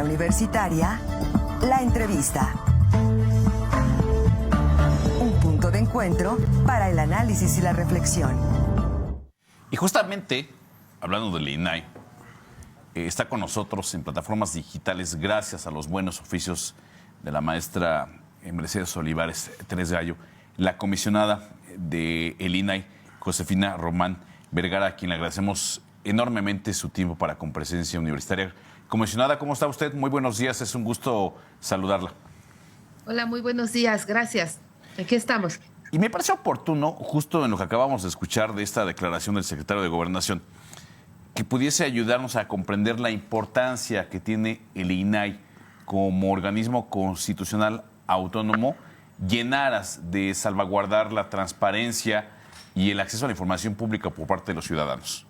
Universitaria, la entrevista. Un punto de encuentro para el análisis y la reflexión. Y justamente, hablando del INAI, está con nosotros en plataformas digitales gracias a los buenos oficios de la maestra Mercedes Olivares Tres Gallo, la comisionada del INAI, Josefina Román Vergara, a quien le agradecemos enormemente su tiempo para Compresencia Universitaria. Comisionada, ¿cómo está usted? Muy buenos días, es un gusto saludarla. Hola, muy buenos días, gracias. Aquí estamos. Y me parece oportuno, justo en lo que acabamos de escuchar de esta declaración del secretario de Gobernación, que pudiese ayudarnos a comprender la importancia que tiene el INAI como organismo constitucional autónomo y en aras de salvaguardar la transparencia y el acceso a la información pública por parte de los ciudadanos.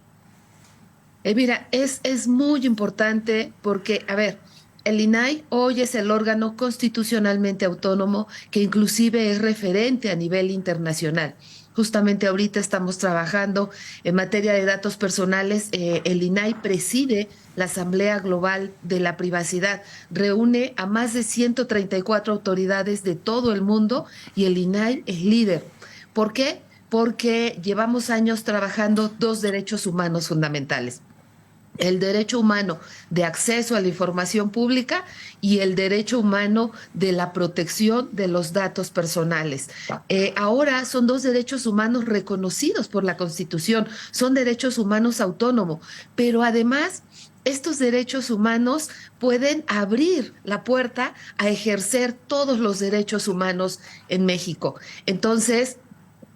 Mira, es muy importante porque, a ver, el INAI hoy es el órgano constitucionalmente autónomo que inclusive es referente a nivel internacional. Justamente ahorita estamos trabajando en materia de datos personales. El INAI preside la Asamblea Global de la Privacidad, reúne a más de 134 autoridades de todo el mundo y el INAI es líder. ¿Por qué? Porque llevamos años trabajando dos derechos humanos fundamentales: el derecho humano de acceso a la información pública y el derecho humano de la protección de los datos personales. Ahora son dos derechos humanos reconocidos por la Constitución, son derechos humanos autónomos, pero además estos derechos humanos pueden abrir la puerta a ejercer todos los derechos humanos en México. Entonces,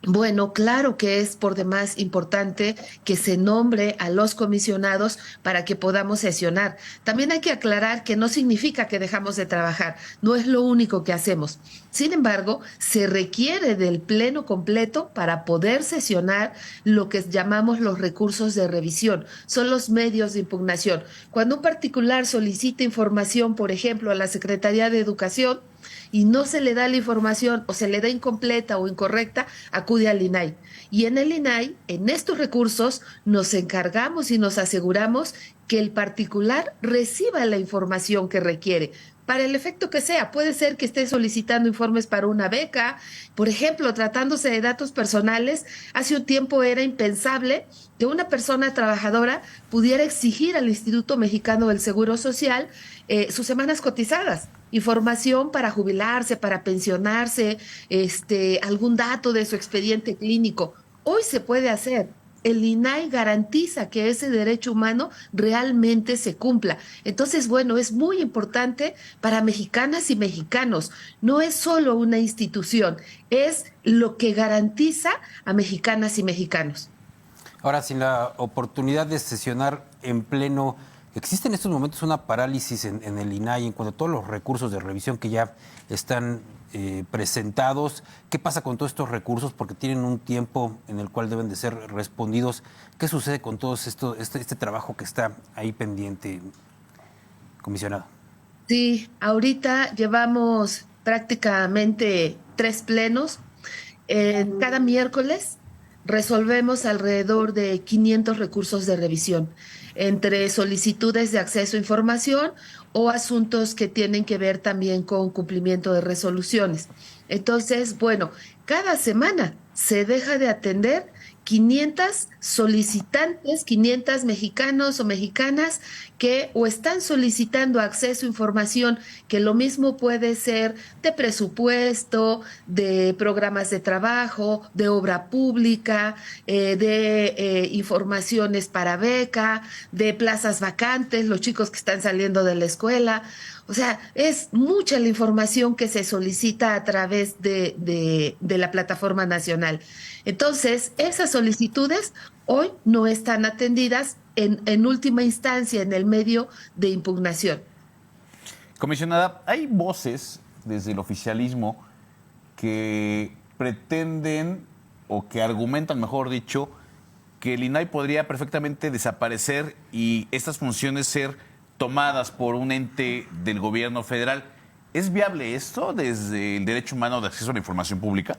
bueno, claro que es por demás importante que se nombre a los comisionados para que podamos sesionar. También hay que aclarar que no significa que dejamos de trabajar, no es lo único que hacemos. Sin embargo, se requiere del pleno completo para poder sesionar lo que llamamos los recursos de revisión, son los medios de impugnación. Cuando un particular solicita información, por ejemplo, a la Secretaría de Educación, y no se le da la información o se le da incompleta o incorrecta, acude al INAI. Y en el INAI, en estos recursos, nos encargamos y nos aseguramos que el particular reciba la información que requiere, para el efecto que sea. Puede ser que esté solicitando informes para una beca, por ejemplo, tratándose de datos personales. Hace un tiempo era impensable que una persona trabajadora pudiera exigir al Instituto Mexicano del Seguro Social sus semanas cotizadas, información para jubilarse, para pensionarse, algún dato de su expediente clínico. Hoy se puede hacer. El INAI garantiza que ese derecho humano realmente se cumpla. Entonces, bueno, es muy importante para mexicanas y mexicanos. No es solo una institución, es lo que garantiza a mexicanas y mexicanos. Ahora, sin la oportunidad de sesionar en pleno, ¿existe en estos momentos una parálisis en el INAI en cuanto a todos los recursos de revisión que ya están presentados? ¿Qué pasa con todos estos recursos? Porque tienen un tiempo en el cual deben de ser respondidos. ¿Qué sucede con todo este trabajo que está ahí pendiente, comisionado? Sí, ahorita llevamos prácticamente 3 plenos. Cada miércoles resolvemos alrededor de 500 recursos de revisión, entre solicitudes de acceso a información o asuntos que tienen que ver también con cumplimiento de resoluciones. Entonces, bueno, cada semana se deja de atender 500 solicitantes, 500 mexicanos o mexicanas que o están solicitando acceso a información, que lo mismo puede ser de presupuesto, de programas de trabajo, de obra pública, de informaciones para beca, de plazas vacantes, los chicos que están saliendo de la escuela. O sea, es mucha la información que se solicita a través de la plataforma nacional. Entonces, esas solicitudes hoy no están atendidas en última instancia en el medio de impugnación. Comisionada, hay voces desde el oficialismo que pretenden, o que argumentan, mejor dicho, que el INAI podría perfectamente desaparecer y estas funciones ser tomadas por un ente del gobierno federal. ¿Es viable esto desde el derecho humano de acceso a la información pública?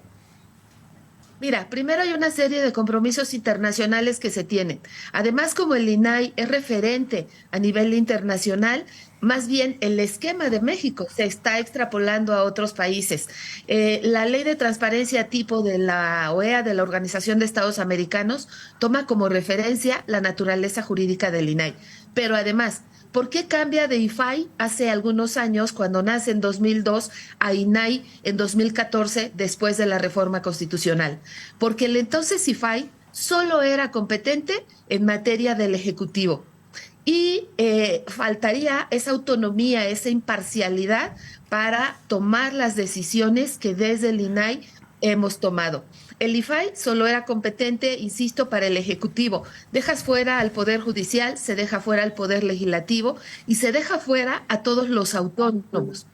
Mira, primero hay una serie de compromisos internacionales que se tienen. Además, como el INAI es referente a nivel internacional, más bien el esquema de México se está extrapolando a otros países. La ley de transparencia tipo de la OEA, de la Organización de Estados Americanos, toma como referencia la naturaleza jurídica del INAI. Pero además, ¿por qué cambia de IFAI hace algunos años, cuando nace en 2002, a INAI en 2014, después de la reforma constitucional? Porque el entonces IFAI solo era competente en materia del Ejecutivo y faltaría esa autonomía, esa imparcialidad para tomar las decisiones que desde el INAI hemos tomado. El IFAI solo era competente, insisto, para el Ejecutivo. Dejas fuera al Poder Judicial, se deja fuera al Poder Legislativo y se deja fuera a todos los autónomos.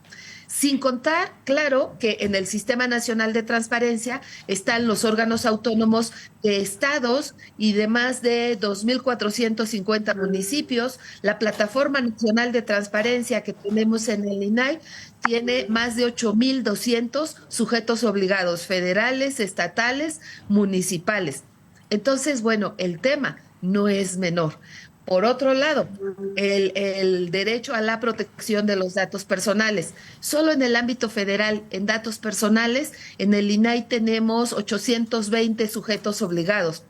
Sin contar, claro, que en el Sistema Nacional de Transparencia están los órganos autónomos de estados y de más de 2.450 municipios. La Plataforma Nacional de Transparencia que tenemos en el INAI tiene más de 8.200 sujetos obligados, federales, estatales, municipales. Entonces, bueno, el tema no es menor. Por otro lado, el derecho a la protección de los datos personales. Solo en el ámbito federal, en datos personales, en el INAI tenemos 820 sujetos obligados.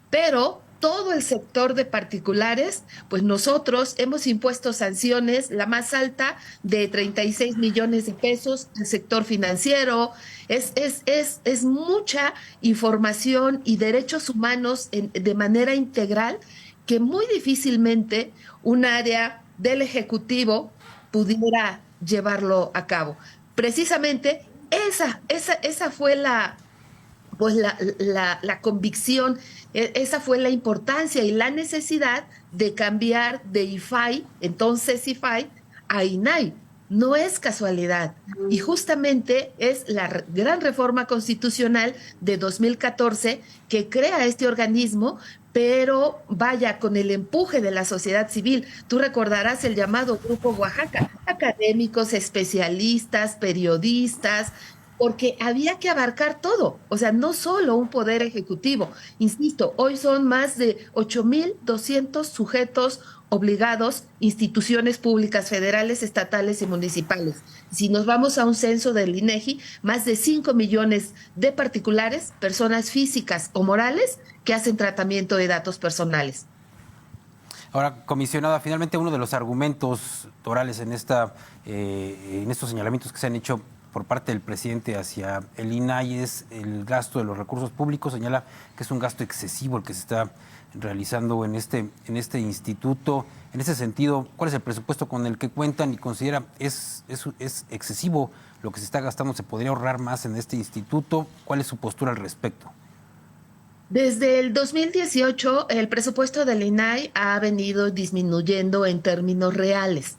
Pero todo el sector de particulares, pues nosotros hemos impuesto sanciones, la más alta de 36 millones de pesos al sector financiero. Es mucha información y derechos humanos de manera integral que muy difícilmente un área del Ejecutivo pudiera llevarlo a cabo. Precisamente esa fue pues la convicción, esa fue la importancia y la necesidad de cambiar de IFAI, entonces IFAI, a INAI. No es casualidad. Y justamente es la gran reforma constitucional de 2014 que crea este organismo, pero vaya, con el empuje de la sociedad civil. Tú recordarás el llamado Grupo Oaxaca, académicos, especialistas, periodistas, porque había que abarcar todo, o sea, no solo un poder ejecutivo. Insisto, hoy son más de 8.200 sujetos obligados, instituciones públicas federales, estatales y municipales. Si nos vamos a un censo del INEGI, más de 5 millones de particulares, personas físicas o morales, que hacen tratamiento de datos personales. Ahora, comisionada, finalmente uno de los argumentos orales en estos señalamientos que se han hecho por parte del presidente hacia el INAI es el gasto de los recursos públicos. Señala que es un gasto excesivo el que se está realizando en este instituto. En ese sentido, ¿cuál es el presupuesto con el que cuentan y considera es excesivo lo que se está gastando? ¿Se podría ahorrar más en este instituto? ¿Cuál es su postura al respecto? Desde el 2018, el presupuesto del INAI ha venido disminuyendo en términos reales.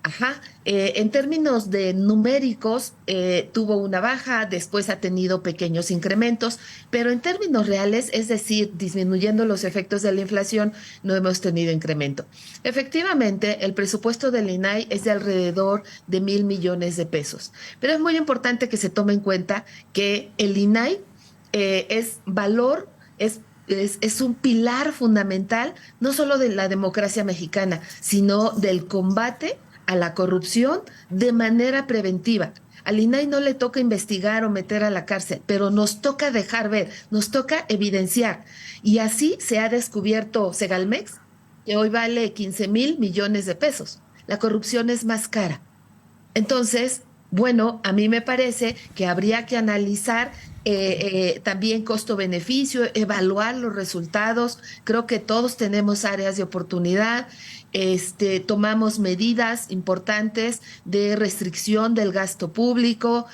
Ajá, en términos de numéricos, tuvo una baja, después ha tenido pequeños incrementos, pero en términos reales, es decir, disminuyendo los efectos de la inflación, no hemos tenido incremento. Efectivamente, el presupuesto del INAI es de alrededor de 1,000 millones de pesos, pero es muy importante que se tome en cuenta que el INAI es valor, es un pilar fundamental, no solo de la democracia mexicana, sino del combate a la corrupción de manera preventiva. Al INAI no le toca investigar o meter a la cárcel, pero nos toca dejar ver, nos toca evidenciar. Y así se ha descubierto Segalmex, que hoy vale 15,000 millones de pesos. La corrupción es más cara. Entonces, bueno, a mí me parece que habría que analizar también costo-beneficio, evaluar los resultados. Creo que todos tenemos áreas de oportunidad. Tomamos medidas importantes de restricción del gasto público,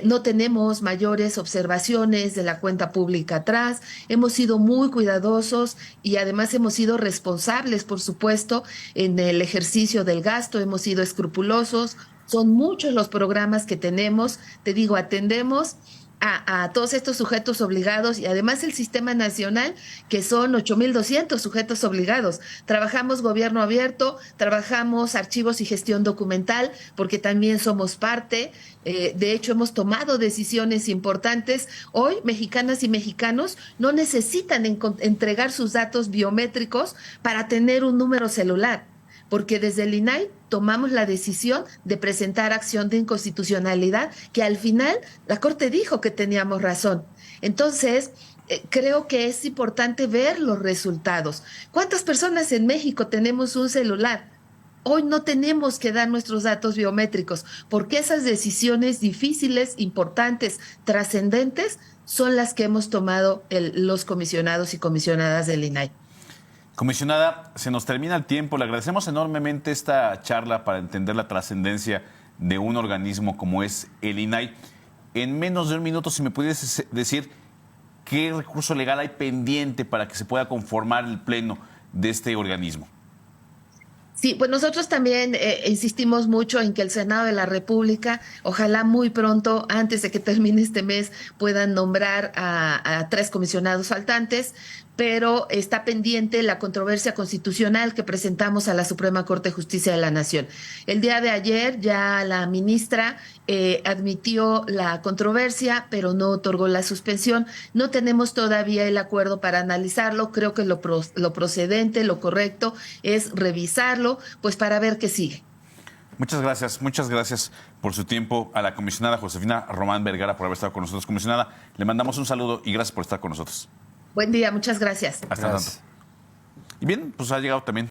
no tenemos mayores observaciones de la cuenta pública atrás, hemos sido muy cuidadosos y además hemos sido responsables, por supuesto, en el ejercicio del gasto, hemos sido escrupulosos. Son muchos los programas que tenemos, te digo, atendemos a todos estos sujetos obligados y además el sistema nacional, que son 8,200 sujetos obligados. Trabajamos gobierno abierto, trabajamos archivos y gestión documental, porque también somos parte. De hecho, hemos tomado decisiones importantes. Hoy, mexicanas y mexicanos no necesitan entregar sus datos biométricos para tener un número celular, porque desde el INAI tomamos la decisión de presentar acción de inconstitucionalidad, que al final la Corte dijo que teníamos razón. Entonces, creo que es importante ver los resultados. ¿Cuántas personas en México tenemos un celular? Hoy no tenemos que dar nuestros datos biométricos, porque esas decisiones difíciles, importantes, trascendentes, son las que hemos tomado los comisionados y comisionadas del INAI. Comisionada, se nos termina el tiempo. Le agradecemos enormemente esta charla para entender la trascendencia de un organismo como es el INAI. En menos de un minuto, si me pudieses decir qué recurso legal hay pendiente para que se pueda conformar el pleno de este organismo. Sí, pues nosotros también insistimos mucho en que el Senado de la República, ojalá muy pronto, antes de que termine este mes, puedan nombrar a 3 comisionados faltantes, pero está pendiente la controversia constitucional que presentamos a la Suprema Corte de Justicia de la Nación. El día de ayer ya la ministra admitió la controversia, pero no otorgó la suspensión. No tenemos todavía el acuerdo para analizarlo. Creo que lo procedente, lo correcto es revisarlo, pues para ver qué sigue. Muchas gracias por su tiempo a la comisionada Josefina Román Vergara por haber estado con nosotros. Comisionada, le mandamos un saludo y gracias por estar con nosotros. Buen día, muchas gracias. Hasta tanto. Y bien, pues ha llegado también